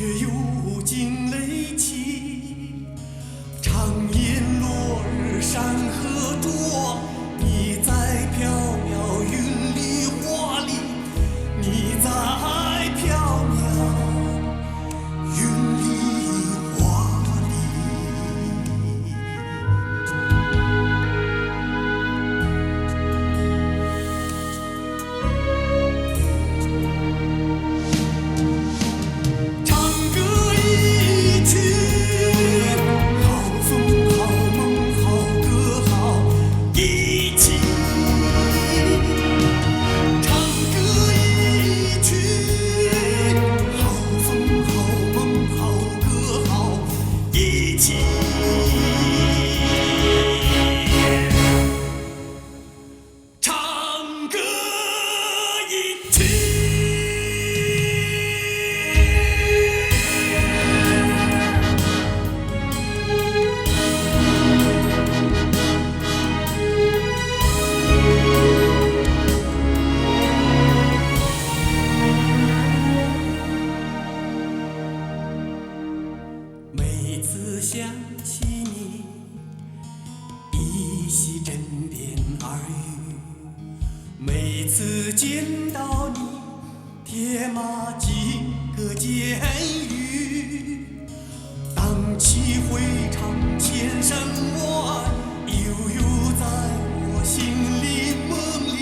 却又惊雷起。常言落日山河浊，你在缥缈云里花里，你在缥缈云里花里。唱歌一曲，好风好梦好歌好一起。唱歌一曲，好风好梦好歌好一起。唱歌一曲。每次想起你，依稀枕边耳语；每次见到你，铁马几个监狱。荡气回肠千山外，悠悠在我心里梦里，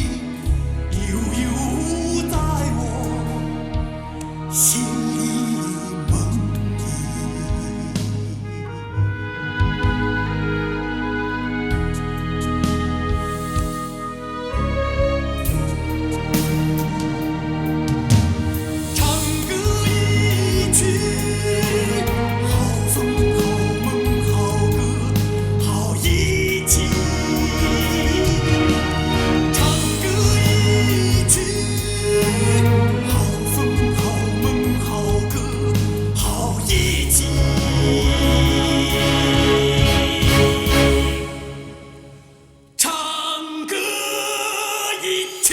悠悠在我心里梦里。唱歌一曲，好风好梦好歌好一起。唱歌一曲，好风好梦好歌好一起。唱歌一曲。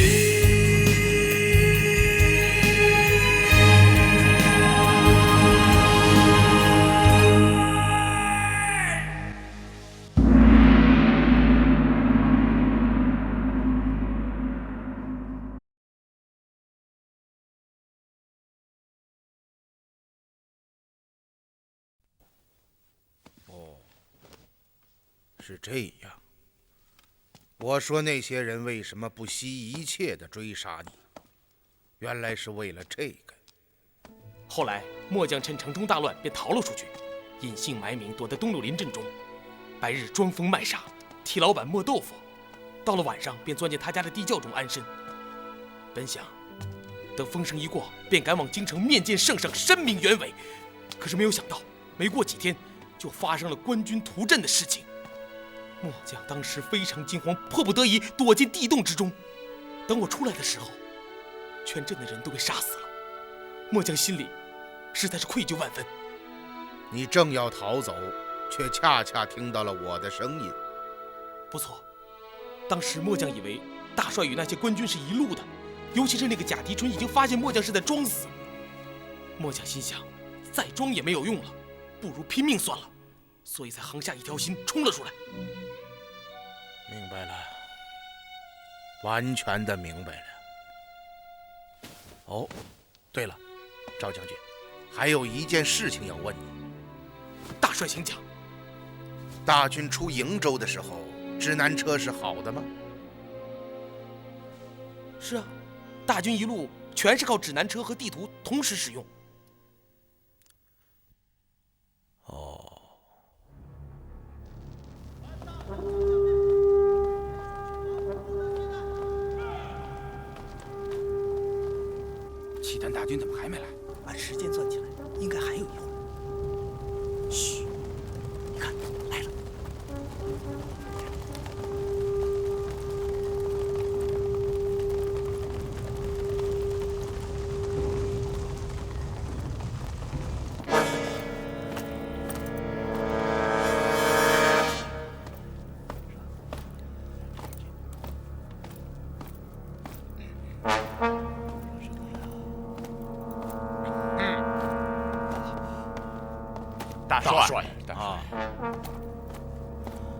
是这样。我说那些人为什么不惜一切地追杀你？原来是为了这个。后来末将趁城中大乱，便逃了出去，隐姓埋名，躲在东柳林阵中，白日装疯卖傻，替老板磨豆腐，到了晚上便钻进他家的地窖中安身。本想等风声一过，便赶往京城面见圣上，申明原委。可是没有想到，没过几天，就发生了官军屠镇的事情。末将当时非常惊慌，迫不得已躲进地洞之中。等我出来的时候，全镇的人都被杀死了。末将心里实在是愧疚万分。你正要逃走，却恰恰听到了我的声音。不错，当时末将以为大帅与那些官军是一路的，尤其是那个贾迪春已经发现末将是在装死。末将心想，再装也没有用了，不如拼命算了，所以才横下一条心冲了出来。明白了，完全的明白了。哦，对了，赵将军，还有一件事情要问你。大帅请讲。大军出瀛州的时候，指南车是好的吗？是啊，大军一路全是靠指南车和地图同时使用。契丹大军怎么还没来？按时间算起来，应该还有一会儿。嘘，你看，来了。大帅啊！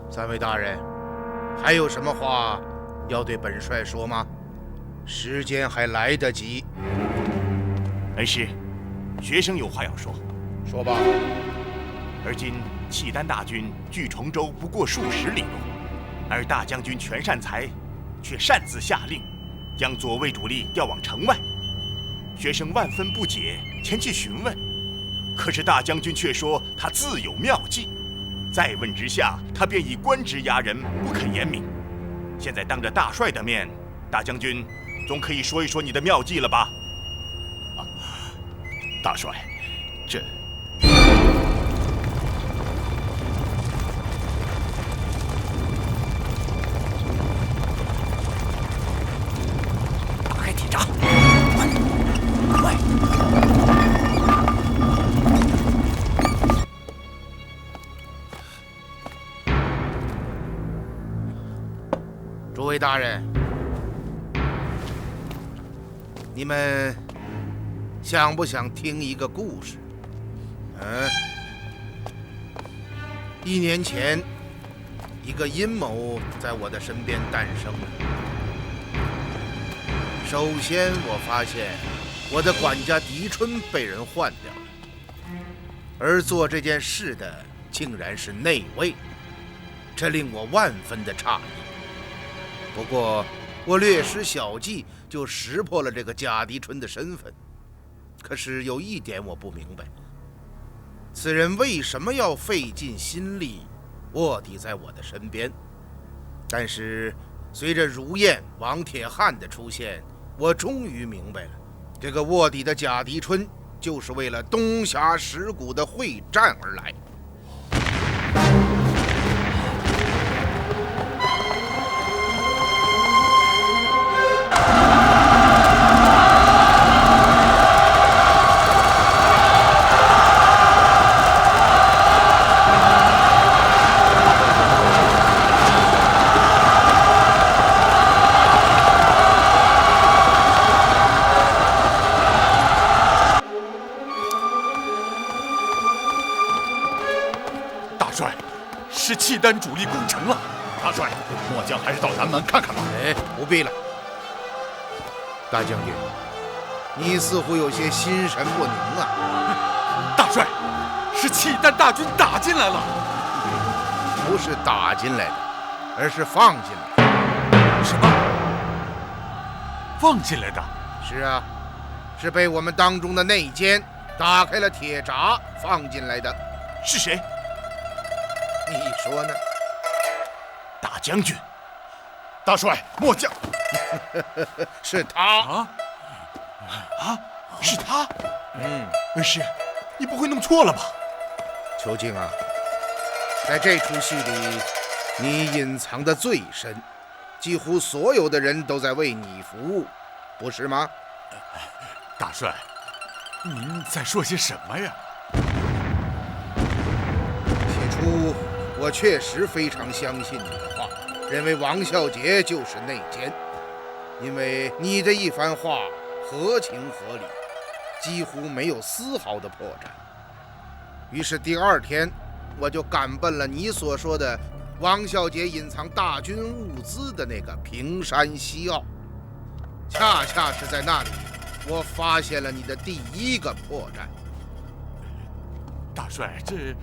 三位大人，还有什么话要对本帅说吗？时间还来得及。恩师，学生有话要说。说吧。而今契丹大军距崇州不过数十里路，而大将军全善才却擅自下令，将左卫主力调往城外。学生万分不解，前去询问，可是大将军却说他自有妙计。再问之下，他便以官职压人，不肯言明。现在当着大帅的面，大将军总可以说一说你的妙计了吧？大帅，这打开铁闸，快！诸位大人，你们想不想听一个故事？1年前，一个阴谋在我的身边诞生了。首先，我发现我的管家狄春被人换掉了，而做这件事的竟然是内卫，这令我万分的诧异。不过，我略施小计就识破了这个贾狄春的身份。可是有一点我不明白，此人为什么要费尽心力卧底在我的身边？但是随着如燕、王铁汉的出现，我终于明白了，这个卧底的贾狄春就是为了东峡石谷的会战而来。是契丹主力攻城了。大帅，末将还是到南门看看吧。哎，不必了。大将军，你似乎有些心神不宁啊。大帅，是契丹大军打进来了。不是打进来的，而是放进来的。什么？放进来的？是啊，是被我们当中的内奸打开了铁闸放进来的。是谁？你说呢？大将军。大帅，末将。是他是他。恩师，你不会弄错了吧？邱静啊，在这出戏里，你隐藏的最深，几乎所有的人都在为你服务，不是吗？大帅，您在说些什么呀？起初我确实非常相信你的话，认为王孝杰就是内奸，因为你的一番话合情合理，几乎没有丝毫的破绽。于是第二天，我就赶奔了你所说的王孝杰隐藏大军物资的那个平山西澳，恰恰是在那里，我发现了你的第一个破绽。大帅，这……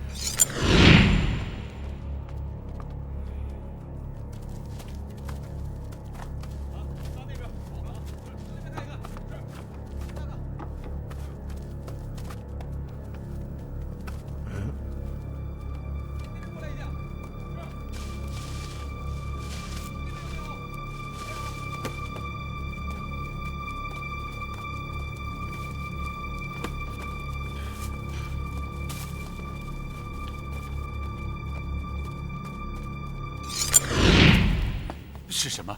是什么？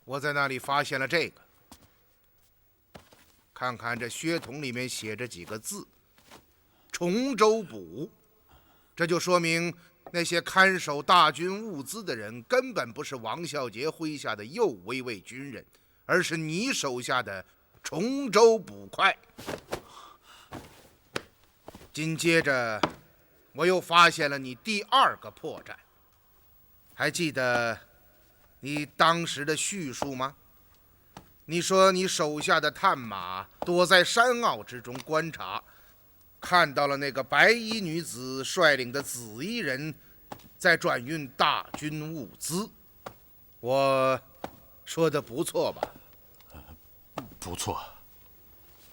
我在那里发现了这个，看看这血统里面写着几个字：崇州捕。这就说明那些看守大军物资的人根本不是王孝杰麾下的右卫卫军人，而是你手下的崇州捕快。紧接着，我又发现了你第二个破绽。还记得你当时的叙述吗？你说你手下的探马躲在山坳之中观察，看到了那个白衣女子率领的紫衣人在转运大军物资。我说的不错吧？不错。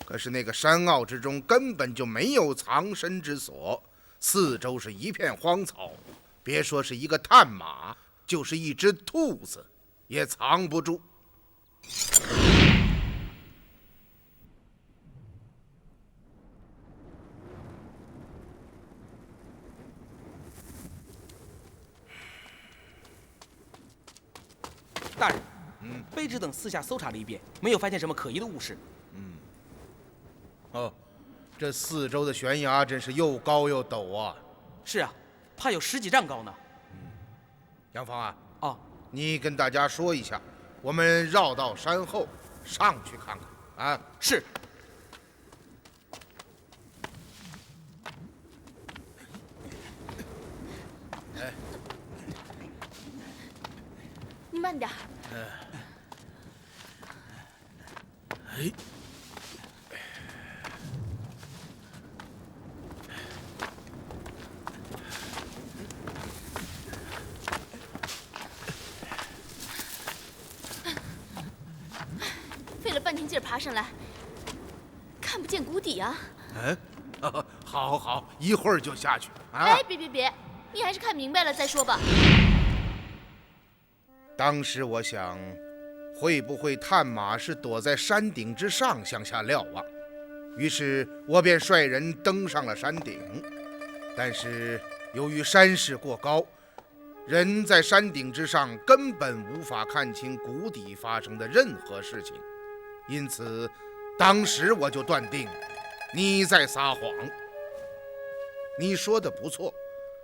可是那个山坳之中根本就没有藏身之所，四周是一片荒草，别说是一个探马，就是一只兔子也藏不住。大人，卑职等四下搜查了一遍，没有发现什么可疑的物事。哦，这四周的悬崖真是又高又陡啊！是啊，怕有10几丈高呢。杨芳啊，哦，你跟大家说一下，我们绕到山后上去看看啊。是。你慢点。哎，费了半天劲儿爬上来，看不见谷底啊！好好，一会儿就下去啊。哎，别，你还是看明白了再说吧。当时我想，会不会探马是躲在山顶之上向下瞭望？于是我便率人登上了山顶。但是由于山势过高，人在山顶之上根本无法看清谷底发生的任何事情，因此当时我就断定你在撒谎。你说的不错，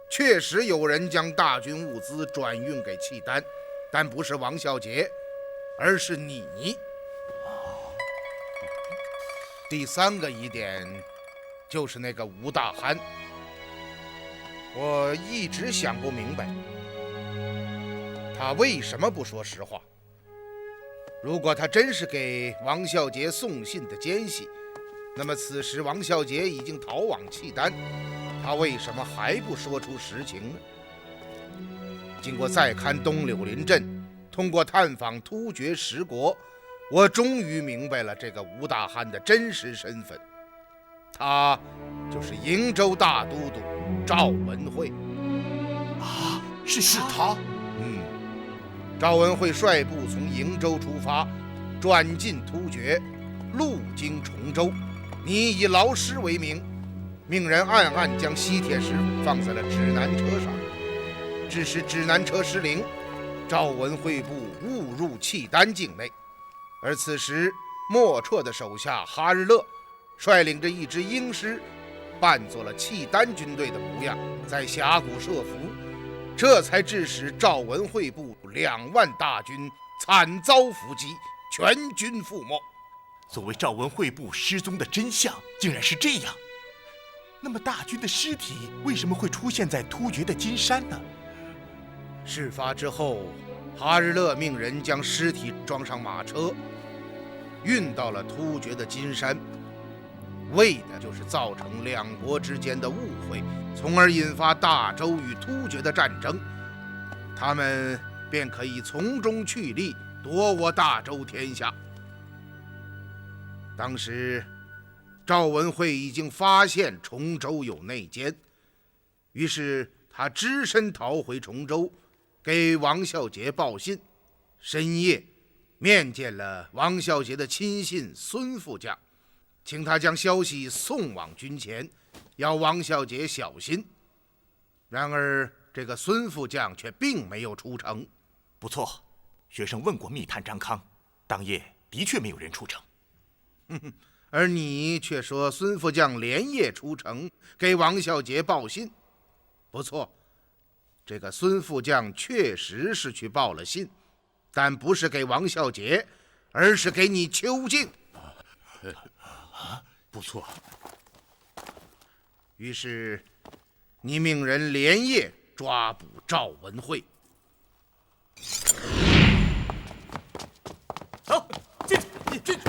确实有人将大军物资转运给契丹，但不是王孝杰，而是你。第三个疑点就是那个吴大憨，我一直想不明白，他为什么不说实话？如果他真是给王孝杰送信的奸细，那么此时王孝杰已经逃往契丹，他为什么还不说出实情呢？经过再勘东柳林镇，通过探访突厥十国，我终于明白了这个吴大憨的真实身份，他就是瀛州大都督赵文惠。啊，是他？赵文惠率部从瀛州出发，转进突厥，路经崇州。你以劳师为名，命人暗暗将西铁石放在了指南车上，致使指南车失灵，赵文惠部误入契丹境内。而此时莫绰的手下哈日勒率领着一支鹰师，扮作了契丹军队的模样，在峡谷设伏，这才致使赵文惠部2万大军惨遭伏击，全军覆没。所谓赵文惠部失踪的真相竟然是这样，那么大军的尸体为什么会出现在突厥的金山呢？事发之后，哈日勒命人将尸体装上马车，运到了突厥的金山，为的就是造成两国之间的误会，从而引发大周与突厥的战争，他们便可以从中去利，夺我大周天下。当时赵文惠已经发现崇州有内奸，于是他只身逃回崇州，给王孝杰报信，深夜面见了王孝杰的亲信孙副将，请他将消息送往军前，要王孝杰小心。然而这个孙副将却并没有出城。不错，学生问过密探张康，当夜的确没有人出城。而你却说孙副将连夜出城给王孝杰报信。不错，这个孙副将确实是去报了信，但不是给王孝杰，而是给你囚禁。不错。于是，你命人连夜抓捕赵文慧。好，进去。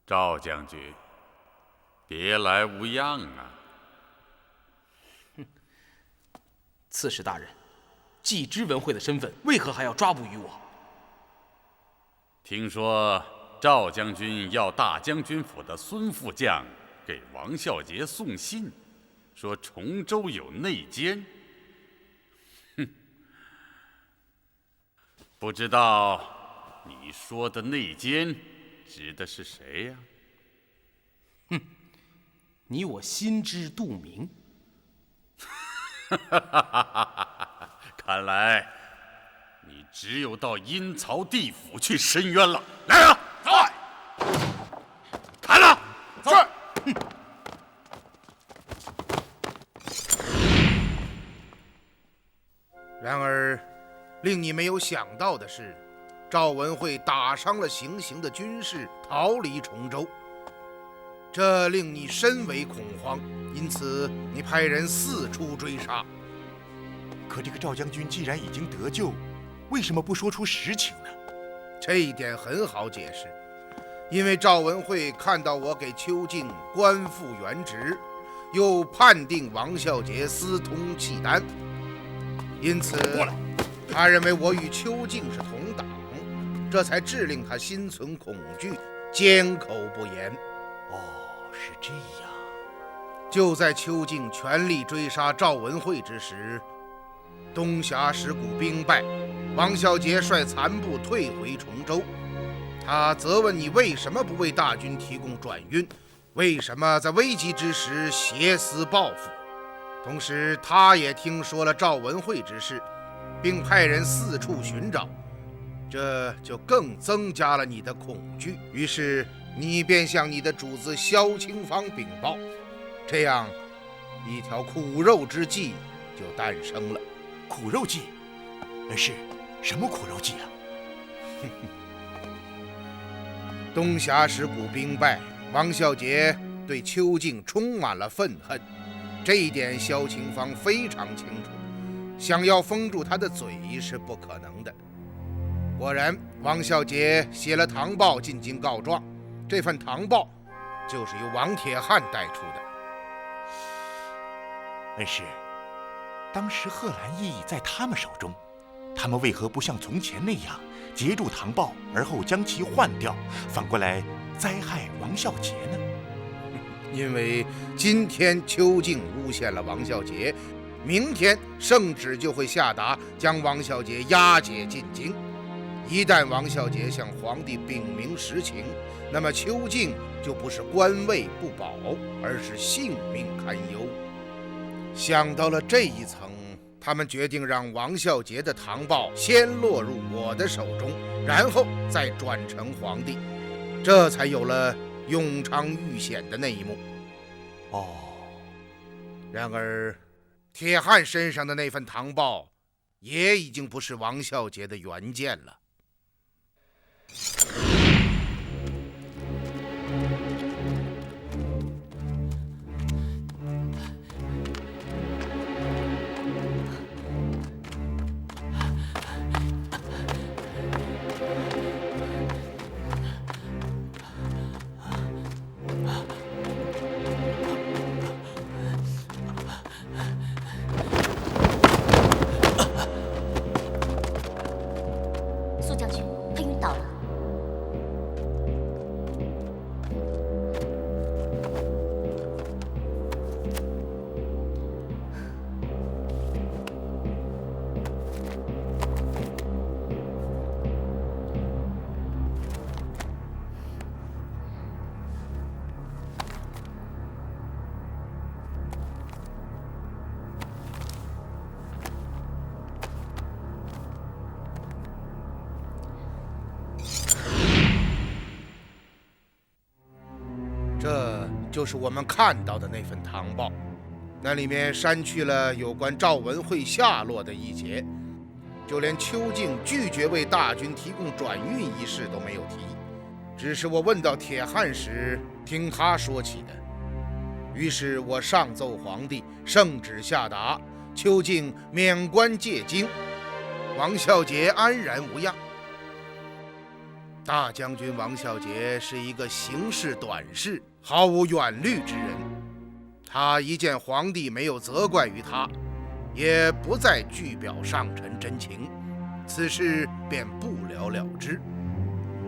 赵将军，别来无恙啊！刺史大人，既知文慧的身份，为何还要抓捕于我？听说赵将军要大将军府的孙副将给王孝杰送信，说崇州有内奸。不知道你说的内奸指的是谁呀？你我心知肚明。看来你只有到阴曹地府去申冤了。来啊！在，砍了！是。然而，令你没有想到的是，赵文慧打伤了行刑的军士，逃离崇州，这令你深为恐慌，因此你派人四处追杀。可这个赵将军既然已经得救，为什么不说出实情呢？这一点很好解释，因为赵文慧看到我给邱静官复原职，又判定王孝杰私通契丹，因此他认为我与邱静是同党，这才致令他心存恐惧，缄口不言。哦，是这样。就在邱静全力追杀赵文慧之时，东峡石谷兵败，王孝杰率残部退回崇州。他责问你为什么不为大军提供转运，为什么在危急之时挟私报复。同时，他也听说了赵文慧之事，并派人四处寻找，这就更增加了你的恐惧。于是，你便向你的主子萧清芳禀报，这样一条苦肉之计就诞生了。苦肉计？是什么苦肉计啊？东峡石谷兵败，王孝杰对邱静充满了愤恨，这一点萧清芳非常清楚，想要封住他的嘴是不可能的。果然，王孝杰写了唐报进京告状，这份唐报就是由王铁汉带出的。恩师，当时贺兰义在他们手中，他们为何不像从前那样截住唐报，而后将其换掉，反过来灾害王孝杰呢？因为今天邱静诬陷了王孝杰，明天圣旨就会下达将王孝杰押解进京。一旦王孝杰向皇帝禀明实情，那么邱静就不是官位不保，而是性命堪忧。想到了这一层，他们决定让王孝杰的唐报先落入我的手中，然后再转呈皇帝，这才有了永昌遇险的那一幕。哦，然而铁汉身上的那份唐报也已经不是王孝杰的原件了。苏将军，他晕倒了。这就是我们看到的那份唐报。那里面删去了有关赵文慧下落的一节，就连邱静拒绝为大军提供转运一事都没有提，只是我问到铁汉时听他说起的。于是我上奏皇帝，圣旨下达，邱静免官借京，王孝杰安然无恙。大将军王孝杰是一个行事短视、毫无远虑之人，他一见皇帝没有责怪于他，也不再具表上臣真情，此事便不了了之。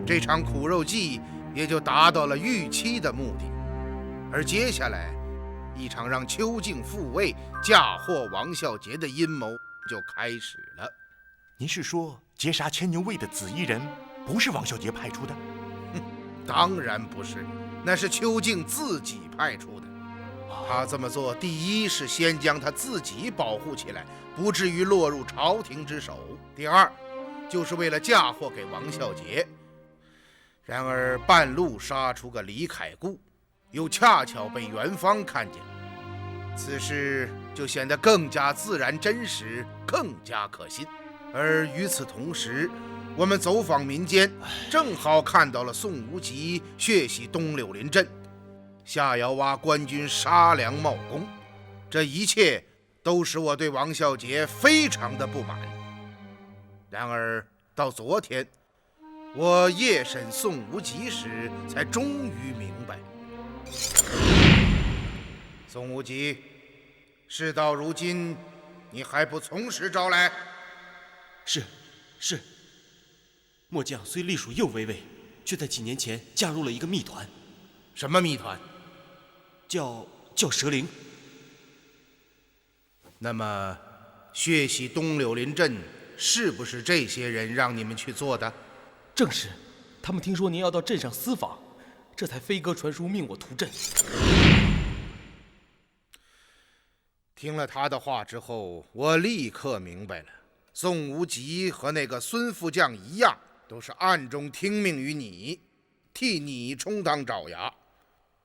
这场苦肉计也就达到了预期的目的。而接下来，一场让邱静复位、嫁祸王孝杰的阴谋就开始了。您是说劫杀牵牛卫的紫衣人不是王孝杰派出的？当然不是，那是邱静自己派出的。他这么做，第一是先将他自己保护起来，不至于落入朝廷之手；第二，就是为了嫁祸给王孝杰。然而半路杀出个李凯固，又恰巧被元芳看见，此事就显得更加自然真实，更加可信。而与此同时，我们走访民间，正好看到了宋无极血洗东柳林镇，下窑洼官军杀粮冒功，这一切都使我对王孝杰非常的不满。然而到昨天，我夜审宋无极时，才终于明白。宋无极，事到如今，你还不从实招来？是，末将虽隶属右卫尉，却在几年前加入了一个密团。什么密团？叫蛇灵。那么，血洗东柳林镇是不是这些人让你们去做的？正是，他们听说您要到镇上私访，这才飞鸽传书命我图镇。听了他的话之后，我立刻明白了。宋无极和那个孙副将一样，都是暗中听命于你，替你充当爪牙。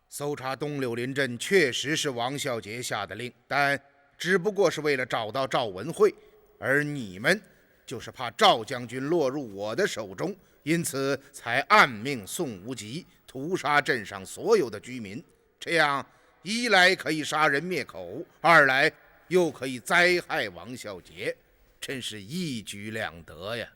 搜查东柳林镇确实是王孝杰下的令，但只不过是为了找到赵文慧，而你们就是怕赵将军落入我的手中，因此才暗命宋无极屠杀镇上所有的居民。这样一来可以杀人灭口，二来又可以灾害王孝杰，真是一举两得呀。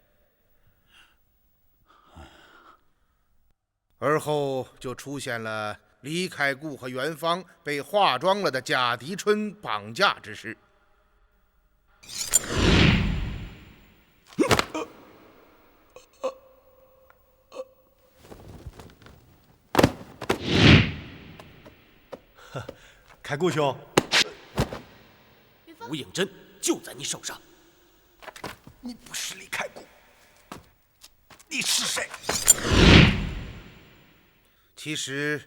而后就出现了李凯固和元芳被化妆了的贾迪春绑架之事。凯固兄，吴影真就在你手上。你不是李凯固，你是谁？其实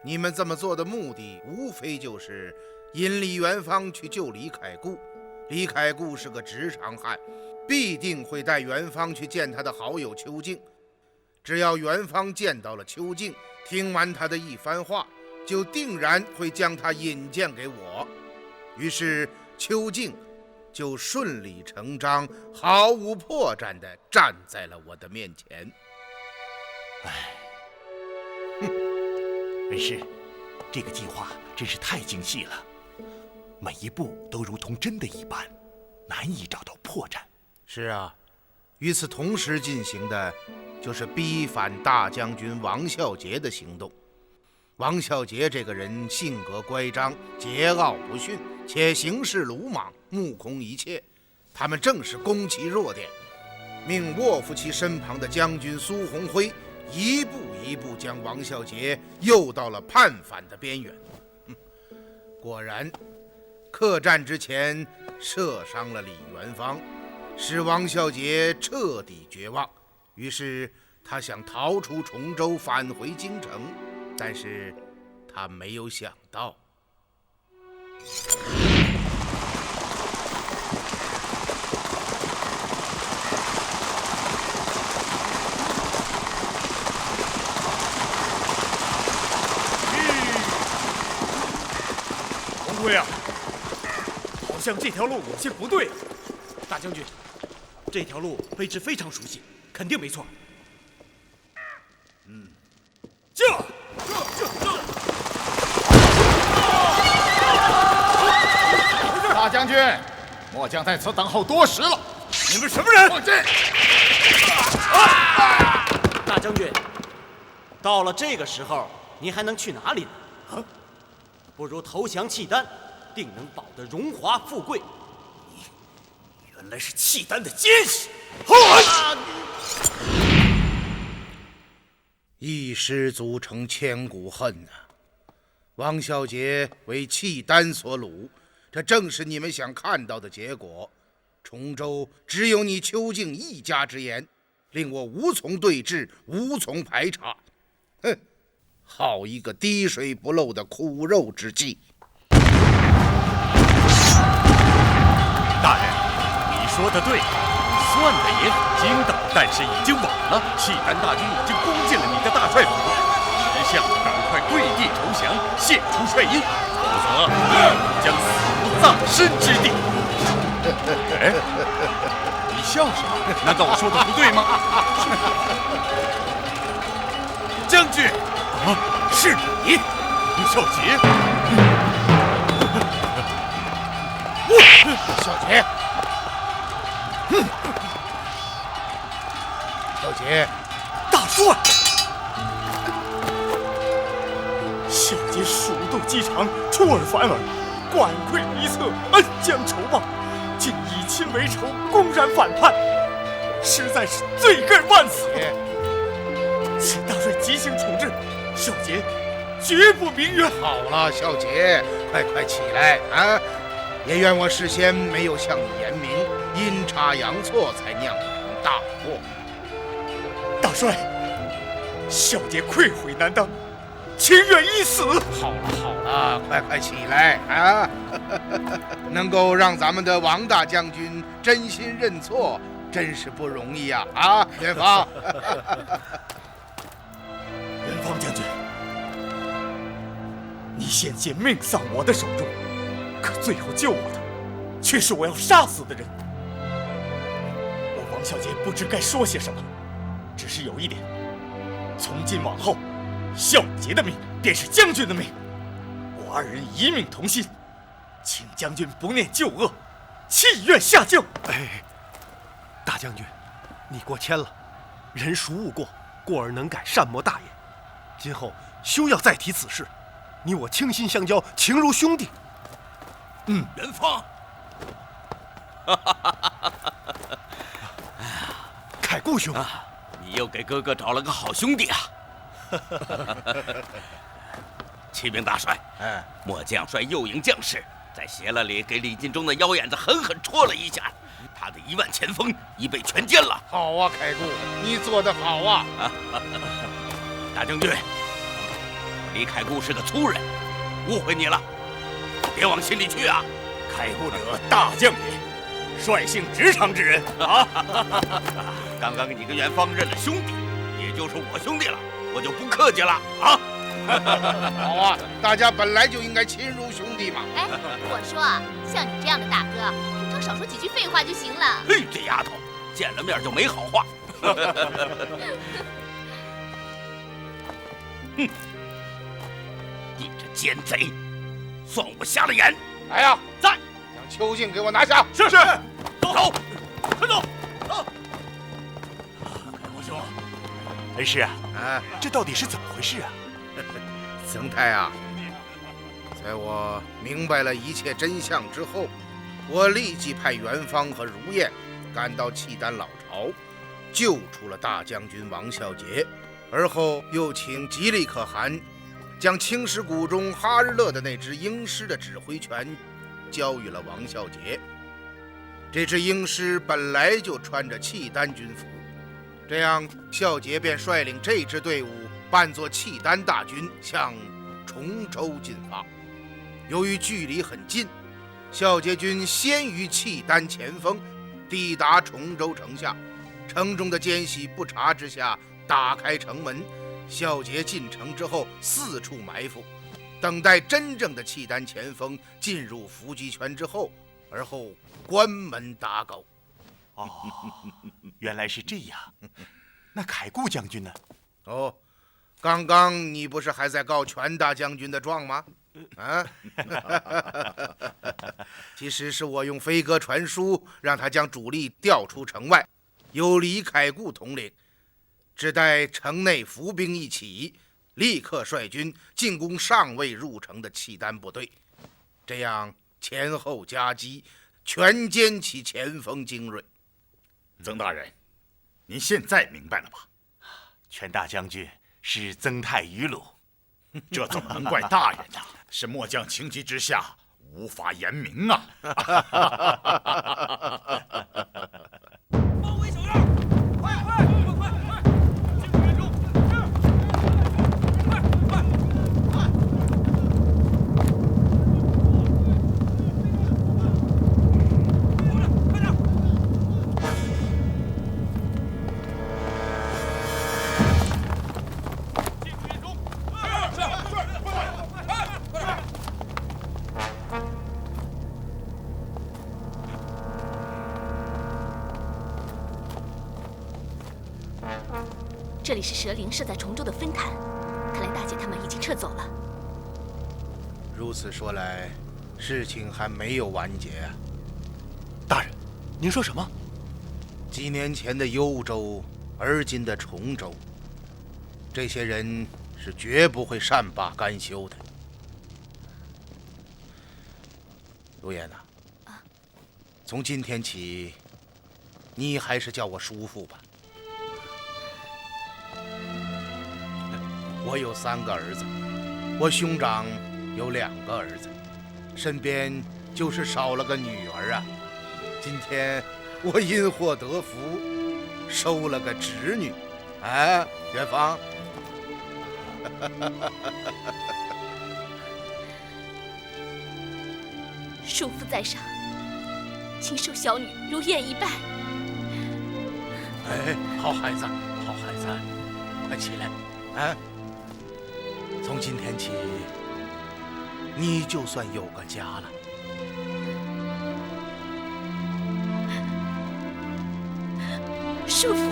你们这么做的目的，无非就是引李元芳去救李凯固。李凯固是个直肠汉，必定会带元芳去见他的好友邱静。只要元芳见到了邱静，听完他的一番话，就定然会将他引荐给我。于是邱静就顺理成章、毫无破绽地站在了我的面前。恩师，这个计划真是太精细了，每一步都如同真的一般，难以找到破绽。是啊，与此同时进行的就是逼反大将军王孝杰的行动。王孝杰这个人性格乖张、桀骜不驯，且行事鲁莽、目空一切。他们正是攻其弱点，命卧伏其身旁的将军苏鸿辉一步一步将王孝杰诱到了叛反的边缘。果然，客战之前射伤了李元芳，使王孝杰彻底绝望。于是他想逃出崇州，返回京城，但是他没有想到，鸿辉啊，像这条路有些不对。大将军，这条路卑职非常熟悉，肯定没错。这！大将军，末将在此等候多时了。你们什么人？放进！大将军，到了这个时候，您还能去哪里呢？不如投降契丹，定能保得荣华富贵。你原来是契丹的奸细！一失足成千古恨呐！王孝杰为契丹所虏，这正是你们想看到的结果。崇州只有你邱敬一家之言，令我无从对峙，无从排查。哼，好一个滴水不漏的苦肉之计！大人，你说的对，算的也很精的，但是已经晚了。契丹大军已经攻进了你的大帅府，识相赶快跪地投降，献出帅印，否则将死无葬身之地。哎，你笑什么？难道我说的不对吗？将军，是你，少杰。小杰，小杰，大帅，小杰鼠斗鸡肠，出尔反尔，管窥一策，恩将仇报，竟以亲为仇，公然反叛，实在是罪该万死。请大帅急行处置，小杰绝不鸣冤。好了，小杰，快起来啊！也愿我事先没有向你言明，阴差阳错才酿成大祸。大帅，小杰愧悔难当，情愿一死。好了，快起来啊！能够让咱们的王大将军真心认错，真是不容易呀！啊，元芳。元芳将军，你险些命丧我的手中，可最后救我的，却是我要杀死的人。我王小杰不知该说些什么，只是有一点，从今往后，孝杰的命便是将军的命，我二人一命同心，请将军不念旧恶，弃院下轿。哎，大将军，你过谦了，人孰误过，过而能改，善莫大焉。今后休要再提此事，你我倾心相交，情如兄弟。元芳，凯固兄，你又给哥哥找了个好兄弟啊！启禀大帅，末将率右营将士在斜了里给李进忠的腰眼子狠狠戳了一下，他的1万前锋已被全歼了。好啊，凯固，你做得好啊！大将军，李凯固是个粗人，误会你了，别往心里去啊！凯固者大将也，率性直肠之人啊！刚刚你跟元芳认了兄弟，也就是我兄弟了，我就不客气了啊！好啊，大家本来就应该亲如兄弟嘛。哎，我说啊，像你这样的大哥，平常少说几句废话就行了。嘿，这丫头，见了面就没好话。哼！你这奸贼，算我瞎了眼！来呀，在，将邱敬给我拿下！是，走，快走！国兄，恩师啊，这到底是怎么回事啊？曾太啊，在我明白了一切真相之后，我立即派元芳和如燕赶到契丹老巢，救出了大将军王孝杰，而后又请吉利可汗将青石谷中哈日勒的那支鹰狮的指挥权交予了王孝杰。这支鹰狮本来就穿着契丹军服，这样孝杰便率领这支队伍扮作契丹大军向崇州进发。由于距离很近，孝杰军先于契丹前锋抵达崇州城下，城中的奸细不察之下打开城门，孝杰进城之后四处埋伏，等待真正的契丹前锋进入伏击圈之后，而后关门打狗。哦，原来是这样。那凯固将军呢？哦，刚刚你不是还在告全大将军的状吗？啊！其实是我用飞鸽传书，让他将主力调出城外，由李凯固统领，只待城内伏兵一起，立刻率军进攻尚未入城的契丹部队，这样前后夹击，全歼其前锋精锐。曾大人，您现在明白了吧？全大将军是曾太愚鲁，这怎么能怪大人呢？是末将情急之下无法言明啊！包围小院，快快快快快！进入院中，快快快！快点！进入院中，这里是蛇灵设在崇州的分坛，看来大姐他们已经撤走了。如此说来，事情还没有完结啊。大人，您说什么？几年前的幽州，而今的崇州，这些人是绝不会善罢甘休的。如烟呐，从今天起，你还是叫我叔父吧。我有3个儿子，我兄长有2个儿子，身边就是少了个女儿啊。今天我因祸得福，收了个侄女，哎，元芳。叔父在上，请受小女如愿以拜。哎，好孩子，好孩子，快起来，啊！从今天起，你就算有个家了。叔父。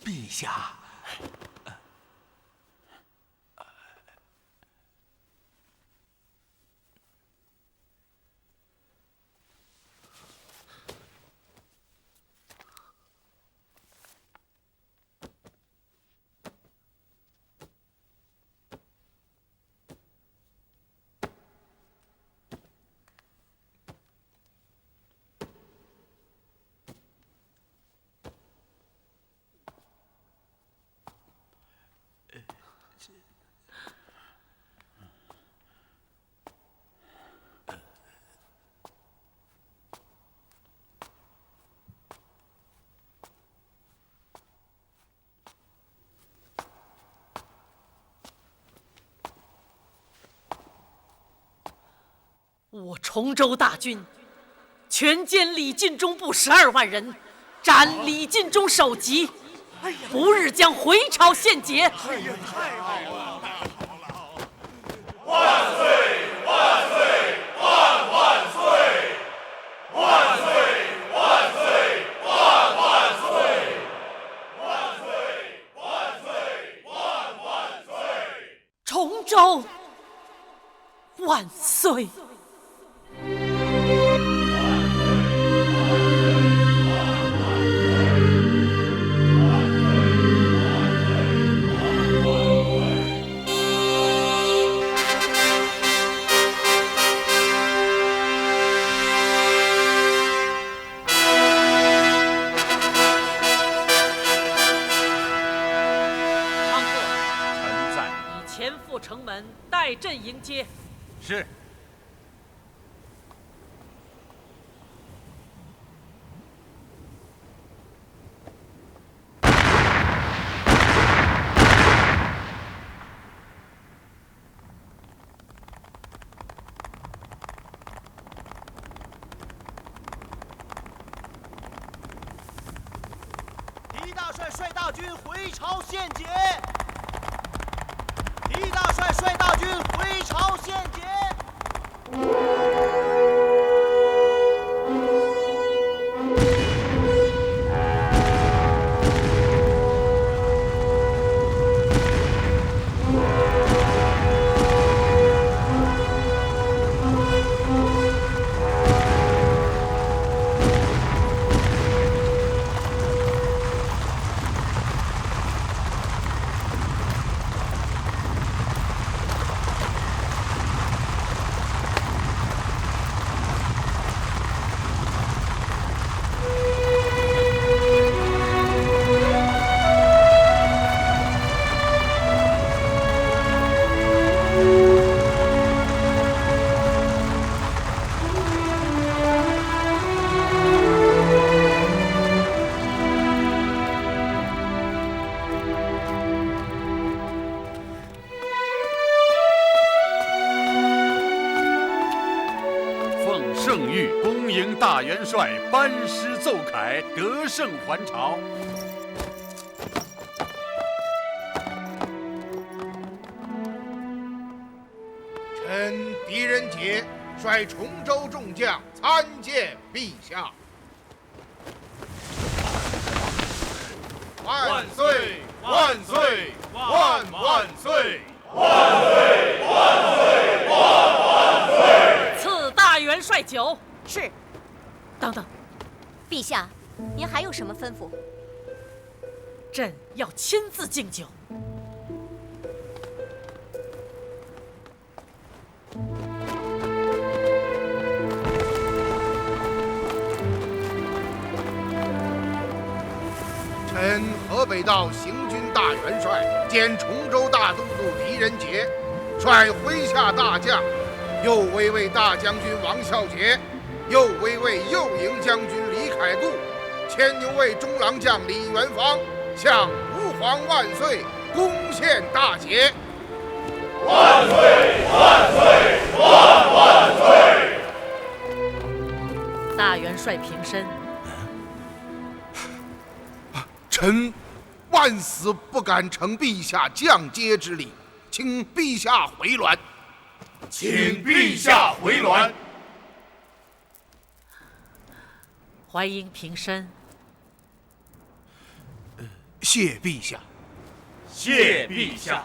陛下，我崇州大军全歼李尽忠部12万人，斩李尽忠首级，不日将回朝献捷。哎呀，太好了！万岁！万岁！万岁！万岁！万岁！万岁！万岁！万岁！万岁！崇州万岁！万岁！阵迎接。是。狄大帅率大军回朝献捷！狄大帅率大军回朝献捷！圣谕恭迎大元帅班师奏凯，得胜还朝。臣狄仁杰率崇州众将参见陛下。万岁！万岁！万万岁！万岁！万岁！万岁！赐大元帅酒。是。等等，陛下，您还有什么吩咐？朕要亲自敬酒。臣河北道行军大元帅兼崇州大都督狄仁杰，率麾下大将右威卫大将军王孝杰、右威卫右营将军李凯度、牵牛卫中郎将李元芳，向吾皇万岁恭献大捷。万岁！万岁！万万岁！大元帅平身。臣万死不敢承陛下降阶之礼，请陛下回銮。请陛下回銮。淮阴平身。谢陛下。谢陛下。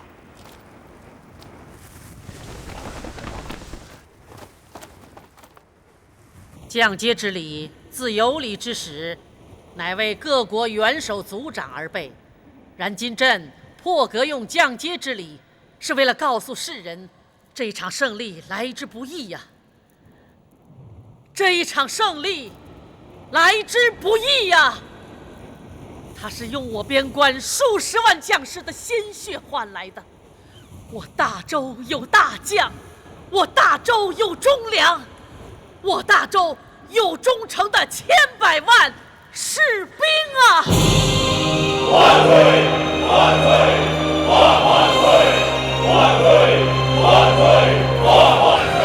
降阶之礼，自有礼之始，乃为各国元首族长而备。然今朕破格用降阶之礼，是为了告诉世人，这一场胜利来之不易呀！这一场胜利来之不易呀！它是用我边关数十万将士的鲜血换来的。我大周有大将，我大周有忠良，我大周有忠诚的千百万士兵啊！万岁！万岁！万万岁！万岁！万岁！万万岁！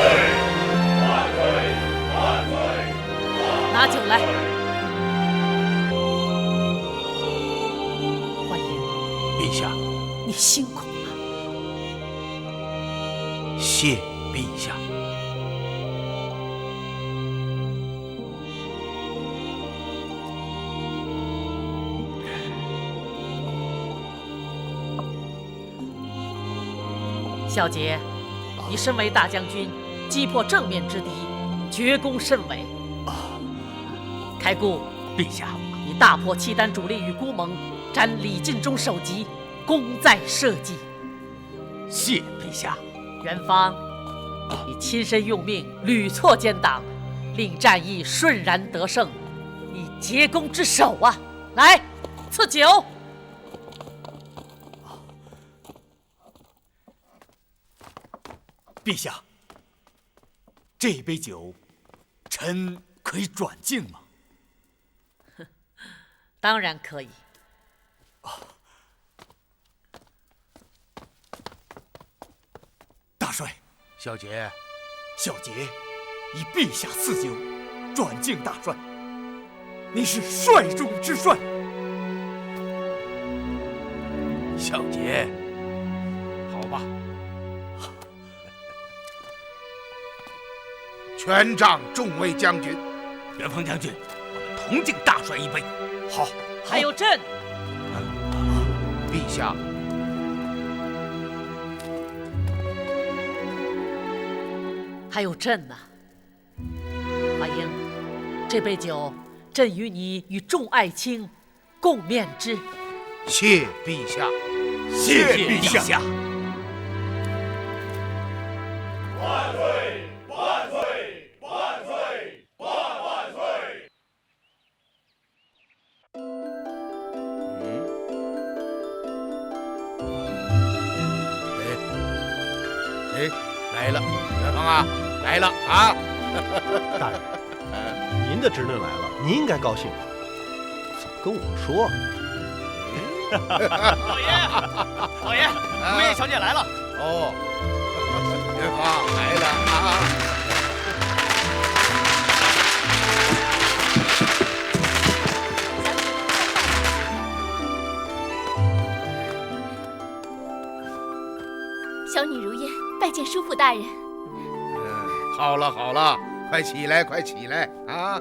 万岁！万岁！拿酒来。欢迎陛下，你辛苦了。谢陛下。孝杰，你身为大将军，击破正面之敌，绝功甚伟。开固，陛下，你大破契丹主力与孤盟，斩李尽忠首级，功在社稷。谢陛下。元芳，你亲身用命，屡挫奸党，令战役顺然得胜，你结功之首啊！来，赐酒。陛下，这杯酒，臣可以转敬吗？当然可以。大帅，小杰，小杰以陛下赐酒，转敬大帅。您是帅中之帅。小杰，好吧。全仗众位将军，元丰将军，我们同敬大帅一杯。好，还有朕。陛下。还有朕呐，华英，这杯酒，朕与你与众爱卿共勉之。谢陛下，谢陛下。万岁！万岁！万岁！万岁！哎，来了，元丰啊，来了啊！大人，您的侄女来了，您应该高兴吧？怎么跟我说？老爷，老爷，如燕小姐来了。哦，元丰来了啊！小女如燕拜见叔父大人。好了好了，快起来快起来啊！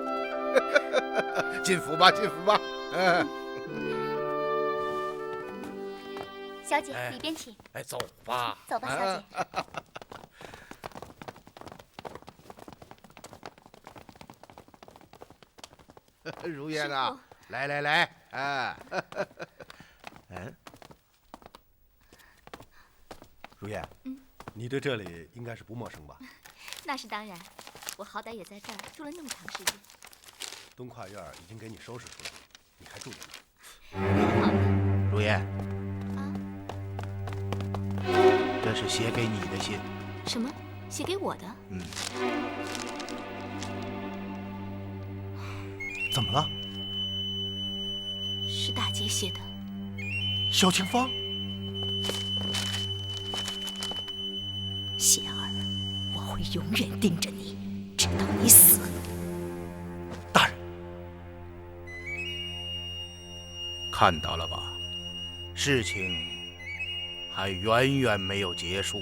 进府吧进府吧。小姐，里边请。哎，走吧。走吧，小姐。如燕啊，来来来，啊，如燕，你对这里应该是不陌生吧？那是当然，我好歹也在这儿住了那么长时间。东跨院已经给你收拾出来了，你还住在好的。如燕，这是写给你的信。什么？写给我的？怎么了？是大姐写的。萧清芳，谢儿，我会永远盯着你，直到你死。大人，看到了吧？事情还远远没有结束。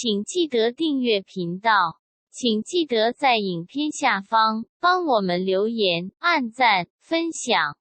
请记得订阅频道，请记得在影片下方帮我们留言、按赞、分享。